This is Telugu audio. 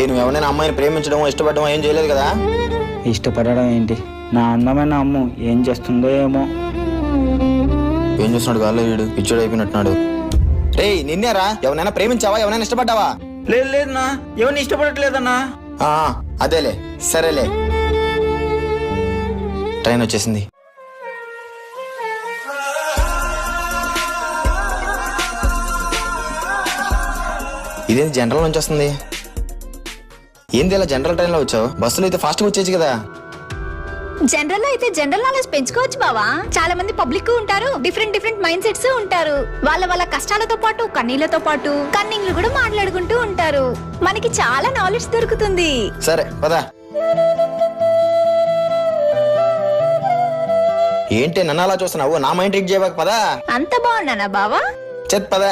నువ్వు ఎవరైనా అమ్మాయిని ప్రేమించడం ఇష్టపడడం ఏం చేయలేదు కదా? ఇష్టపడడం ఏంటి, నా అందమైన అమ్ము ఏం చేస్తుందో ఏమో. ఏం చేస్తున్నాడు గాల్లో వీడు, పిచ్చోడు అయిపోయినట్టున్నాడు. నిన్నేరా, ఎవరైనా ప్రేమించావా, ఎవరైనా ఇష్టపడ్డావా? లేదు లేదు నా, ఎవరిని ఇష్టపడట్లేదన్నా. అదేలే, సరేలే. ట్రైన్ వచ్చేసింది. ఇదేంటి జనరల్ నుంచి వస్తుంది? ఏంది ఇలా జనరల్ ట్రైన్ లో వచ్చావు? బస్సులో అయితే ఫాస్ట్ గా వచ్చేది కదా. జనరల్ లో అయితే జనరల్ నాలెడ్జ్ పెంచుకోవచ్చు బావా. చాలా మంది పబ్లిక్ ఉంటారు, డిఫరెంట్ మైండ్ సెట్స్ ఉంటారు. వాళ్ళ కష్టాలతో పాటు కన్నీళ్లతో పాటు కన్నింగ్లు కూడా మాట్లాడుకుంటూ ఉంటారు. మనకి చాలా నాలెడ్జ్ దొరుకుతుంది. సరే పదా. ఏంటి నన్ను అలా చూస్తున్నావు? నా మైండ్ రీడ్ చేయబాక పదా. అంత బాగున్నానా బావా? పదా.